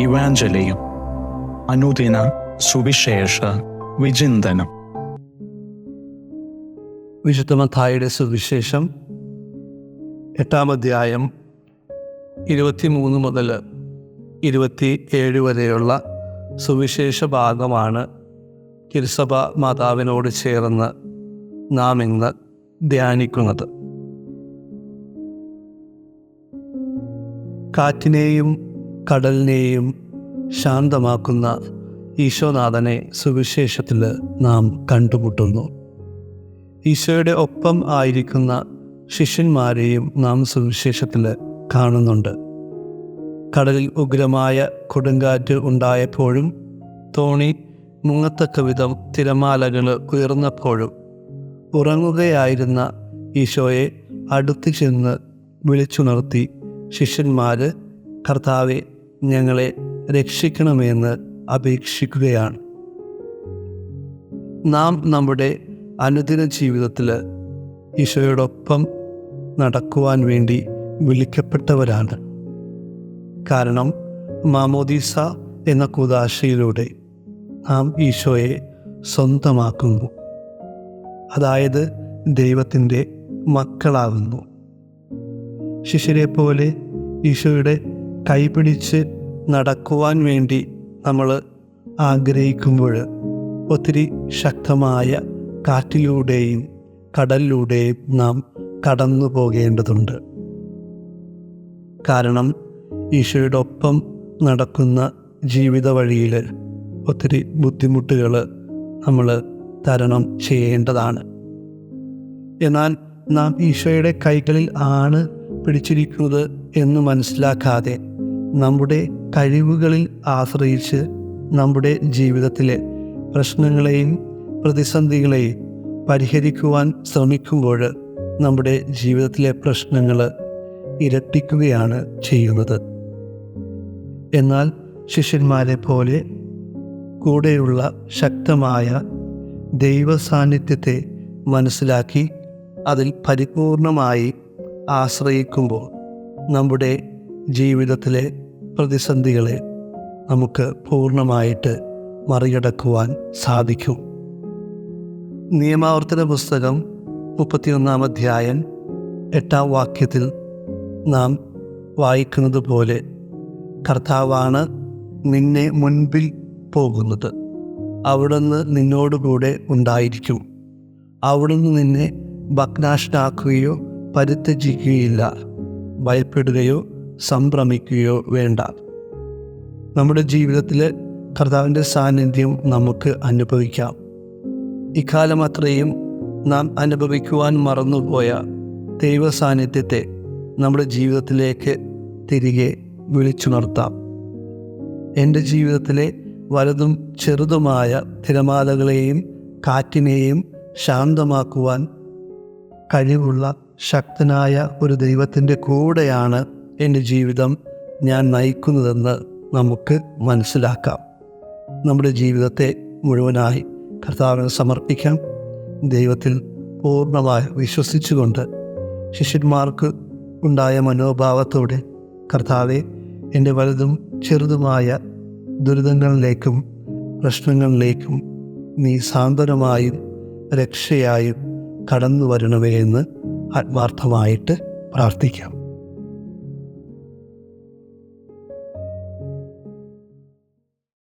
ഇവാഞ്ചലിയും അനുദിന സുവിശേഷ വിചിന്തനം. വിശുദ്ധ മത്തായിയുടെ സുവിശേഷം 8-ാം അധ്യായം 23 മുതൽ 27 വരെയുള്ള സുവിശേഷ ഭാഗമാണ് തിരുസഭ മാതാവിനോട് ചേർന്ന് നാം ഇന്ന് ധ്യാനിക്കുന്നത്. കാറ്റിനെയും കടലിനെയും ശാന്തമാക്കുന്ന ഈശോനാഥനെ സുവിശേഷത്തിൽ നാം കണ്ടുമുട്ടുന്നു. ഈശോയുടെ ഒപ്പം ആയിരിക്കുന്ന ശിഷ്യന്മാരെയും നാം സുവിശേഷത്തിൽ കാണുന്നുണ്ട്. കടലിൽ ഉഗ്രമായ കൊടുങ്കാറ്റ് ഉണ്ടായപ്പോഴും തോണി മുങ്ങത്തക്ക വിധം തിരമാലകൾ ഉയർന്നപ്പോഴും ഉറങ്ങുകയായിരുന്ന ഈശോയെ അടുത്ത് ചെന്ന് വിളിച്ചുണർത്തി ശിഷ്യന്മാർ കർത്താവെ, ഞങ്ങളെ രക്ഷിക്കണമെന്ന് അപേക്ഷിക്കുകയാണ്. നാം നമ്മുടെ അനുദിന ജീവിതത്തിൽ ഈശോയോടൊപ്പം നടക്കുവാൻ വേണ്ടി വിളിക്കപ്പെട്ടവരാണ്. കാരണം മാമോദീസ എന്ന കൂദാശയിലൂടെ നാം ഈശോയെ സ്വന്തമാക്കുന്നു, അതായത് ദൈവത്തിൻ്റെ മക്കളാകുന്നു. ശിഷ്യരെ പോലെ ഈശോയുടെ കൈപിടിച്ച് നടക്കുവാൻ വേണ്ടി നമ്മൾ ആഗ്രഹിക്കുമ്പോൾ ഒത്തിരി ശക്തമായ കാറ്റിലൂടെയും കടലിലൂടെയും നാം കടന്നു പോകേണ്ടതുണ്ട്. കാരണം ഈശോയുടെ ഒപ്പം നടക്കുന്ന ജീവിത വഴിയിൽ ഒത്തിരി ബുദ്ധിമുട്ടുകൾ നമ്മൾ തരണം ചെയ്യേണ്ടതാണ്. എന്നാൽ നാം ഈശോയുടെ കൈകളിൽ ആണ് പിടിച്ചിരിക്കുന്നത് എന്ന് മനസ്സിലാക്കാതെ നമ്മുടെ കഴിവുകളിൽ ആശ്രയിച്ച് നമ്മുടെ ജീവിതത്തിലെ പ്രശ്നങ്ങളെയും പ്രതിസന്ധികളെയും പരിഹരിക്കുവാൻ ശ്രമിക്കുമ്പോൾ നമ്മുടെ ജീവിതത്തിലെ പ്രശ്നങ്ങൾ ഇരട്ടിക്കുകയാണ് ചെയ്യുന്നത്. എന്നാൽ ശിഷ്യന്മാരെ പോലെ കൂടെയുള്ള ശക്തമായ ദൈവ സാന്നിധ്യത്തെ മനസ്സിലാക്കി അതിൽ പരിപൂർണമായി ആശ്രയിക്കുമ്പോൾ നമ്മുടെ ജീവിതത്തിലെ പ്രതിസന്ധികളെ നമുക്ക് പൂർണ്ണമായിട്ട് മറികടക്കുവാൻ സാധിക്കും. നിയമാവർത്തന പുസ്തകം 31-ാം അധ്യായം 8-ാം വാക്യത്തിൽ നാം വായിക്കുന്നത് പോലെ കർത്താവാണ് നിന്നെ മുൻപിൽ പോകുന്നത്, അവിടുന്ന് നിന്നോടുകൂടെ ഉണ്ടായിരിക്കും, അവിടുന്ന് നിന്നെ ഭഗ്നാശനാക്കുകയോ പരിത്യജിക്കുകയില്ല, ഭയപ്പെടുകയോ സംഭ്രമിക്കുകയോ വേണ്ട. നമ്മുടെ ജീവിതത്തിൽ കർത്താവിൻ്റെ സാന്നിധ്യം നമുക്ക് അനുഭവിക്കാം. ഇക്കാലം അത്രയും നാം അനുഭവിക്കുവാൻ മറന്നുപോയ ദൈവ സാന്നിധ്യത്തെ നമ്മുടെ ജീവിതത്തിലേക്ക് തിരികെ വിളിച്ചുണർത്താം. എൻ്റെ ജീവിതത്തിലെ വലുതും ചെറുതുമായ തിരമാലകളെയും കാറ്റിനെയും ശാന്തമാക്കുവാൻ കഴിവുള്ള ശക്തനായ ഒരു ദൈവത്തിൻ്റെ കൂടെയാണ് എൻ്റെ ജീവിതം ഞാൻ നയിക്കുന്നതെന്ന് നമുക്ക് മനസ്സിലാക്കാം. നമ്മുടെ ജീവിതത്തെ മുഴുവനായി കർത്താവിന് സമർപ്പിക്കാം. ദൈവത്തിൽ പൂർണ്ണമായി വിശ്വസിച്ചുകൊണ്ട് ശിഷ്യന്മാർക്ക് ഉണ്ടായ മനോഭാവത്തോടെ കർത്താവെ, എൻ്റെ വലുതും ചെറുതുമായ ദുരിതങ്ങളിലേക്കും പ്രശ്നങ്ങളിലേക്കും നീ സാന്ത്വനമായും രക്ഷയായും കടന്നു വരണമേ എന്ന് ആത്മാർത്ഥമായിട്ട് പ്രാർത്ഥിക്കാം.